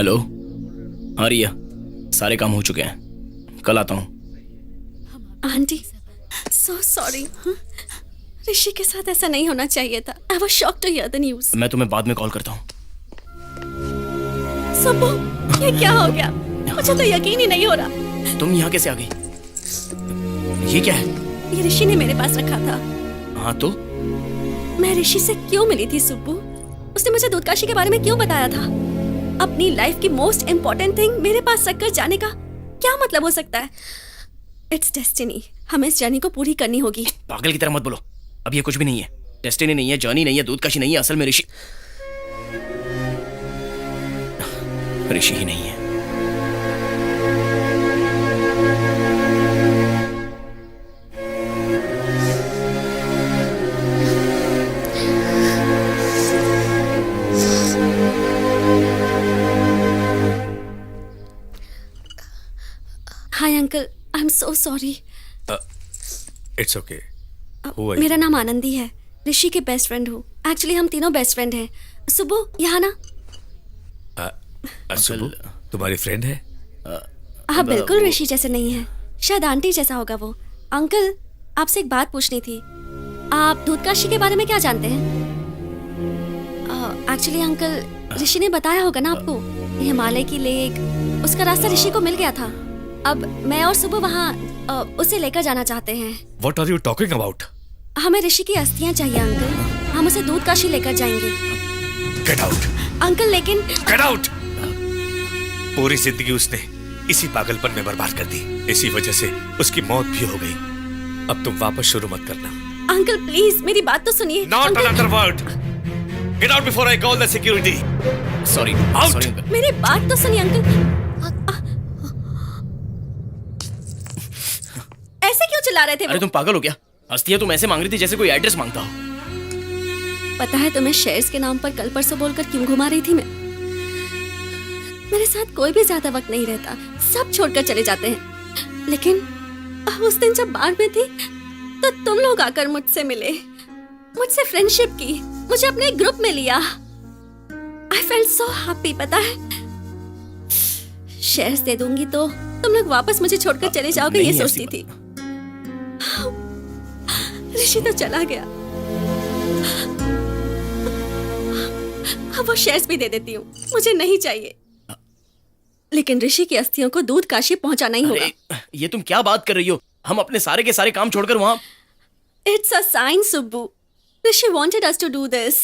Hello. हाँ रिया, सारे काम हो चुके हैं, कल आता हूँ। Aunty, so sorry. ऋषि के साथ ऐसा नहीं होना चाहिए था। I was shocked to hear the news. मैं तुम्हें बाद में कॉल करता हूँ। सुब्बू, ये क्या हो गया? मुझे तो यकीन ही नहीं हो रहा। तुम यहाँ कैसे आ गई? ये क्या है? ये ऋषि ने मेरे पास रखा था। हाँ तो? मैं ऋषि से क्यों मिली थी सुब्बू? उसने मुझे दूधकाशी के बारे में क्यों बताया था? अपनी लाइफ की मोस्ट इम्पोर्टेंट थिंग मेरे पास रखकर जाने का क्या मतलब हो सकता है? It's destiny. हमें इस जर्नी को पूरी करनी होगी। पागल की तरह मत बोलो, अब ये कुछ भी नहीं है। डेस्टिनी नहीं है, जर्नी नहीं है, दूधकाशी नहीं है, असल में ऋषि ही नहीं है। Hi uncle, I am so sorry. It's okay. मेरा नाम आनंदी है, ऋषि के बेस्ट फ्रेंड हूँ। एक्चुअली हम तीनों बेस्ट फ्रेंड हैं। सुब्बू, यहाँ ना। सुब्बू तुम्हारी फ्रेंड है? हाँ, बिल्कुल ऋषि जैसे नहीं है, शायद आंटी जैसा होगा वो। अंकल, आपसे एक बात पूछनी थी। आप दूधकाशी के बारे में क्या जानते हैं? एक्चुअली अंकल, ऋषि ने बताया होगा ना आपको, हिमालय की लेक, उसका रास्ता ऋषि को मिल गया था। अब मैं और सुबह वहाँ उसे लेकर जाना चाहते हैं। What are you talking about? हमें ऋषि की अस्थियाँ चाहिए अंकल। हम उसे दूधकाशी लेकर जाएंगे। Get out! अंकल लेकिन Get out! पूरी जिंदगी उसने इसी पागलपन में बर्बाद कर दी। इसी वजह से उसकी मौत भी हो गई। अब तुम वापस शुरू मत करना। अंकल प्लीज मेरी बात तो सुनिए। Not another word. Get out before I call the security. Sorry, Out! Sorry uncle. मेरी बात तो सुनिए अंकल। ऐसे क्यों चिल्ला रहे थे अरे वो? तुम पागल हो क्या? हस्तियाँ तुम ऐसे मांग रही थी जैसे कोई एड्रेस मांगता हो। पता है तुम्हें शेयर्स के नाम पर कल परसों बोलकर क्यों घुमा रही थी मैं? मेरे साथ कोई भी ज्यादा वक्त नहीं रहता, सब छोड़कर चले जाते हैं। लेकिन उस दिन जब बार में थी तो तुम लोग आकर मुझसे मिले, मुझसे फ्रेंडशिप की, मुझे अपने ग्रुप में लिया। I felt so happy. पता है, शेयर्स दे दूंगी तो तुम लोग वापस मुझे छोड़कर चले जाओगे, ये सोचती थी। ऋषि तो चला गया, अब वो शेयर्स भी दे देती हूँ, मुझे नहीं चाहिए। लेकिन ऋषि की अस्थियों को दूधकाशी पहुंचाना ही होगा। ये तुम क्या बात कर रही हो? हम अपने सारे के सारे काम छोड़कर वहाँ। It's a sign Subbu. Rishi wanted us to do this.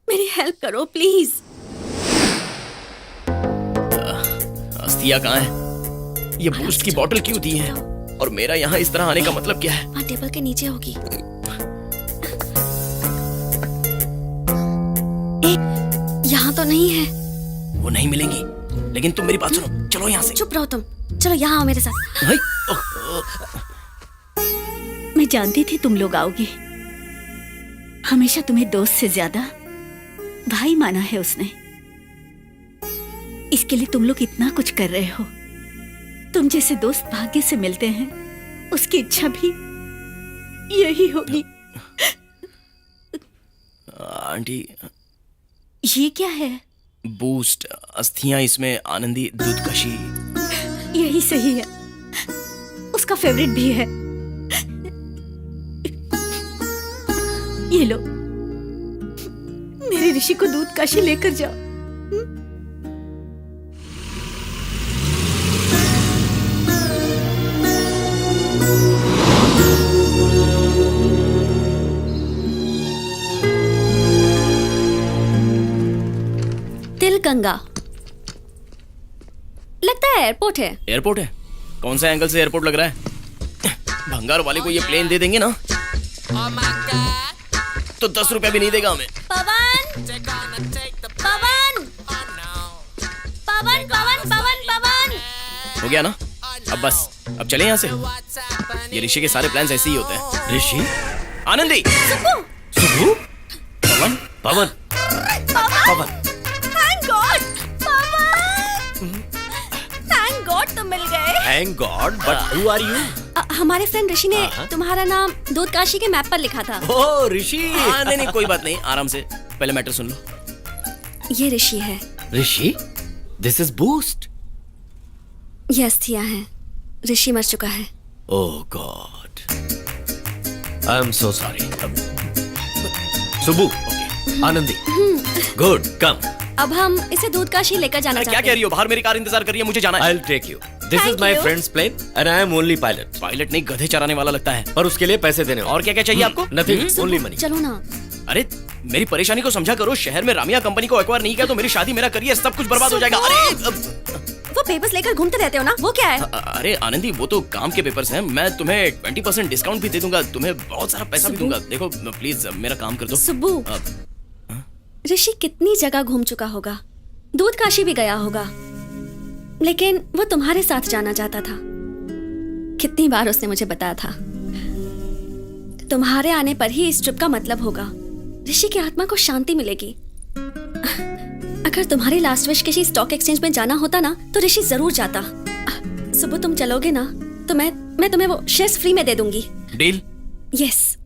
मेरी हेल्प करो प्लीज। अस्थियाँ कहाँ है? ये बूस्ट की बोतल क्यों दी है? और मेरा यहाँ इस तरह आने का मतलब क्या है? वहाँ टेबल के नीचे होगी। यहाँ तो नहीं है। वो नहीं मिलेंगी। लेकिन तुम मेरी बात सुनो, चलो यहाँ से। चुप रहो तुम, चलो यहाँ आओ मेरे साथ। हाय, मैं जानती थी तुम लोग आओगे। हमेशा तुम्हें दोस्त से ज्यादा भाई माना है उसने। इसके लिए तुम लोग इतना कुछ कर रहे हो। तुम जैसे दोस्त भाग्य से मिलते हैं, उसकी इच्छा भी यही होगी। आंटी, ये क्या है? बूस्ट, अस्थियाँ, इसमें आनंदी, दूधकाशी। यही सही है, उसका फेवरेट भी है। ये लो, मेरे ऋषि को दूधकाशी लेकर जाओ। तिलगंगा लगता है एयरपोर्ट है। एयरपोर्ट है? कौन सा एंगल से एयरपोर्ट लग रहा है? भंगार वाले को ये प्लेन दे देंगे ना तो 10 रुपया भी नहीं देगा हमें। पवन पवन पवन पवन पवन पवन। हो गया ना? अब बस, अब चले यहाँ से। ये ऋषि के सारे प्लान्स ऐसे ही होते हैं। ऋषि, आनंदी, सुबू, पवन, पवन, पवन। थैंक गॉड पवन, थैंक गॉड तुम मिल गए। Thank God, but who are you? हमारे फ्रेंड ऋषि ने तुम्हारा नाम दूधकाशी के मैप पर लिखा था। Oh, ऋषि। नहीं, कोई बात नहीं, आराम से। पहले मैटर सुन लो। ये ऋषि है। Rishi? This is boost. Yes थिया है, ऋषि मर चुका है। Oh god, I am so sorry. Subu, okay, Anandi, good, come. अब हम इसे दूध काशी लेकर जाना अरे क्या चाहते कह रही हो? बाहर मेरी कार इंतजार कर रही है, मुझे जाना है। I will take you. This is Thank my you. Friends plane and I am only pilot. Pilot नहीं, गधे चराने वाला लगता है। पर उसके लिए पैसे देने और क्या क्या चाहिए आपको? Nothing, only money. चलो ना। अरे मेरी परेशानी को समझा करो। शहर में रामिया कंपनी को एक्वायर नहीं किया तो मेरी शादी, मेरा करियर, सब कुछ बर्बाद हो जाएगा। वो पेपर्स लेकर घूमते रहते हो ना, वो क्या है? अरे आनंदी, वो तो काम के पेपर्स हैं। मैं तुम्हें 20% डिस्काउंट भी दे दूंगा, तुम्हें बहुत सारा पैसा भी दूंगा। देखो प्लीज मेरा काम कर दो। सुब्बू, ऋषि कितनी जगह घूम चुका होगा, दूध काशी भी गया होगा, लेकिन वो तुम्हारे साथ जाना चाहता था। कितनी बार उसने मुझे बताया था, तुम्हारे आने पर ही इस ट्रिप का मतलब होगा। ऋषि की आत्मा को शांति मिलेगी। अगर तुम्हारी लास्ट विश किसी स्टॉक एक्सचेंज में जाना होता ना, तो ऋषि जरूर जाता। सुबह तुम चलोगे ना, तो मैं तुम्हें वो शेयर्स फ्री में दे दूंगी। डील? यस।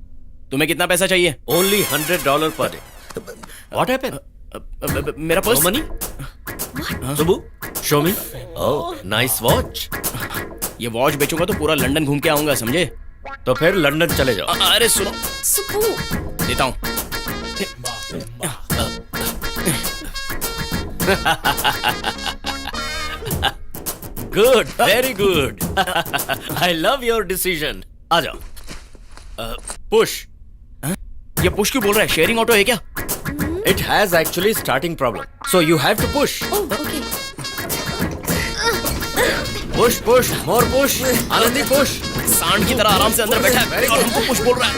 तुम्हें कितना पैसा चाहिए? Only $100 per day. What happened? मेरा purse. Money? Subu, show me. Oh, nice watch. ये वॉच बेचूंगा तो पूरा लंदन घूम के आऊंगा, समझे? तो फिर लंदन चले जाओ। अरे सुनो, सुब्बू, देता हूँ। Good, very good. I love your decision. आ जाओ। पुश। ये पुश क्यों बोल रहा है? शेयरिंग ऑटो है क्या? It has actually starting problem, so you have to push. Okay. Push push, more push. Anandi push. सांड की तरह आराम से अंदर बैठा है और हमको पुश बोल रहा है।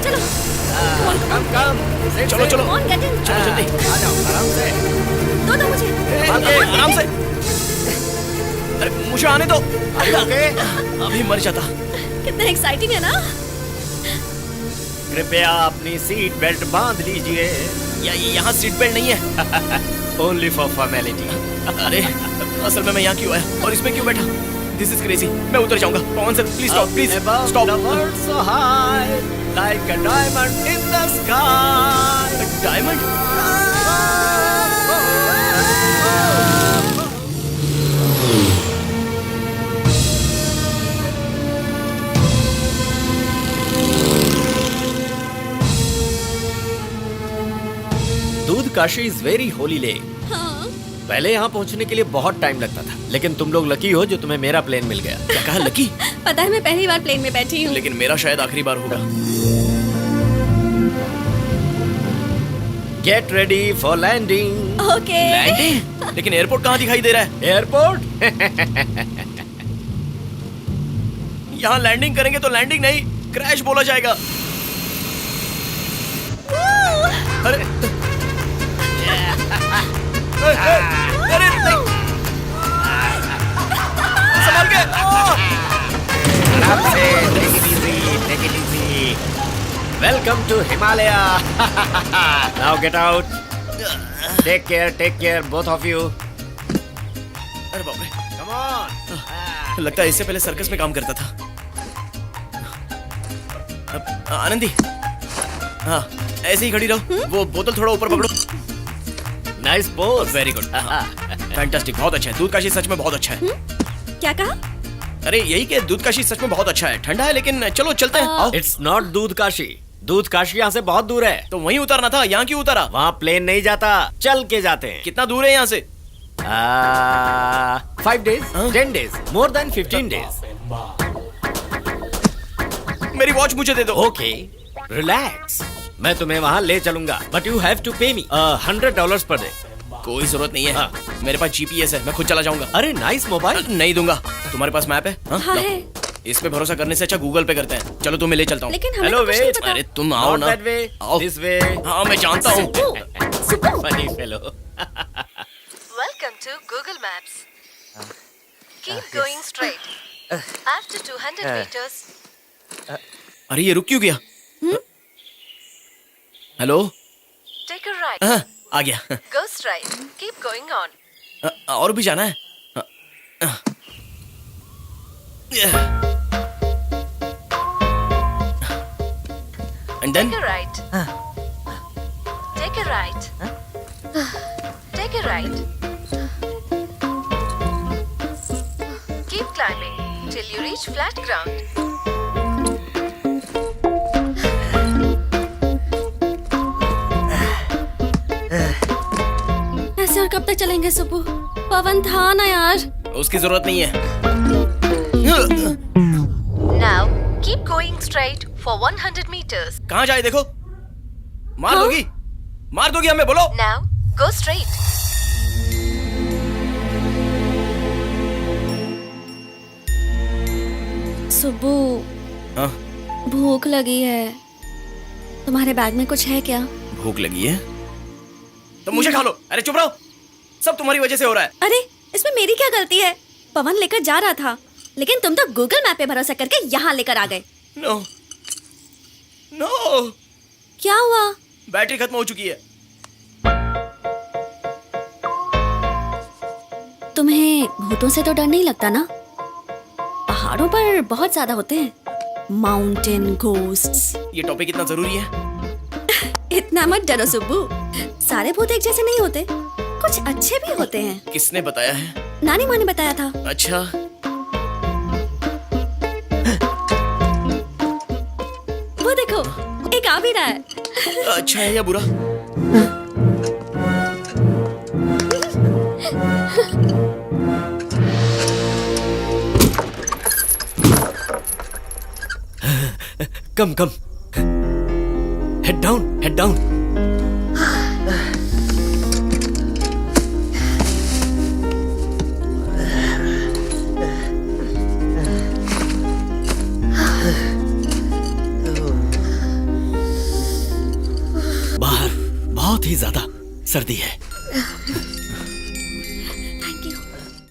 चलो कम कम, चलो चलो कौन गेट इन? चलो जल्दी। आ जाओ आराम से। दो मुझे। आराम से। अरे मुझे आने दो। ओके, अभी मर जाता। कितना एक्साइटिंग है ना? कृपया अपनी सीट बेल्ट बांध लीजिए। यहाँ सीट बेल्ट नहीं है। Only for formality. अरे असल में मैं यहाँ क्यों आया और इसमें क्यों बैठा? This is crazy. मैं उतर जाऊंगा। Pawan sir please stop, please stop. so high, like a diamond in the sky. Diamond? दूध Kashi is very holy lake. हाँ। पहले यहाँ पहुँचने के लिए बहुत टाइम लगता था, लेकिन तुम लोग लकी हो जो तुम्हें मेरा प्लेन मिल गया। क्या कहा? लकी? पता है मैं पहली बार प्लेन में बैठी हूँ। लेकिन मेरा शायद आखिरी बार होगा। Get ready for landing. Okay. Landing? लेकिन एयरपोर्ट कहाँ दिखाई दे रहा है? एयरपोर्ट? यहाँ लैंडिंग करेंगे तो लैंडिंग नहीं, क्रैश बोला जाएगा। अरे अरे नहीं। संभाल के। आराम से, take it easy, take it easy. Welcome to Himalaya. Now get out. Take care, both of you. अरे बाप रे, Come on. लगता है इससे पहले सर्कस में काम करता था। आनंदी, हाँ ऐसे ही खड़ी रहो। वो बोतल थोड़ा ऊपर पकड़ो। Nice pose. Very good, fantastic, बहुत अच्छा है। दूध काशी सच में बहुत अच्छा है। क्या कहा? अरे यही कि दूध काशी सच में बहुत अच्छा है। ठंडा है लेकिन चलो चलते हैं। आओ। It's not दूध काशी. दूध काशी यहाँ से बहुत दूर है। तो वहीं उतरना था, यहाँ क्यों उतरा? वहाँ प्लेन नहीं जाता, चल के जाते हैं। कितना दूर है यहाँ से? 5 days, 10 days, more than 15 days. मेरी वॉच मुझे दे दो। Okay, relax. मैं तुम्हें वहाँ ले चलूंगा, but you have to pay me $100 per day. कोई जरूरत नहीं है। हाँ। मेरे पास जीपीएस है, मैं खुद चला जाऊंगा। अरे नाइस मोबाइल। नहीं दूंगा। तुम्हारे पास मैप है? हाँ लो। है। इस पे भरोसा करने से अच्छा गूगल पे करते हैं। चलो तुम्हें ले चलता हूँ। लेकिन हमें Hello, तो कुछ नहीं wait. पता। अरे तुम आओ Not ना। that way, आओ। this way. हाँ मैं जानता हूँ। Subbu. Funny fellow. Welcome to Google Maps. Keep going straight. After 200 meters, अरे ये रुक क्यों गया? हेलो? take a right. हाँ, आ गया। Go straight. Keep going on. और भी जाना है? And then? Take a right. Take a right. Take a right. Keep climbing till you reach flat ground. ऐसे और कब तक चलेंगे सुबह? पवन था ना यार। उसकी जरूरत नहीं है। Now keep going straight for 100 meters. कहाँ जाए देखो? मार दोगी? मार दोगी हमें, बोलो? Now go straight. सुबह हाँ, भूख लगी है। तुम्हारे बैग में कुछ है क्या? भूख लगी है तो मुझे खा लो। अरे चुप रहो, सब तुम्हारी वजह से हो रहा है। अरे इसमें मेरी क्या गलती है? पवन लेकर जा रहा था, लेकिन तुम तो गूगल मैप पे भरोसा करके यहाँ लेकर आ गए। नो नो, क्या हुआ? बैटरी खत्म हो चुकी है। तुम्हें भूतों से तो डर नहीं लगता ना? पहाड़ों पर बहुत ज्यादा होते हैं, माउंटेन घोस्ट्स। ये टॉपिक इतना जरूरी है? इतना मत डरो सुब्बू, सारे भूत एक जैसे नहीं होते, कुछ अच्छे भी होते हैं। किसने बताया है? नानी माँ ने बताया था। अच्छा, वो देखो, एक आ भी रहा है। अच्छा है या बुरा? कम कम, हेड डाउन, हेड डाउन। बाहर बहुत ही ज्यादा सर्दी है।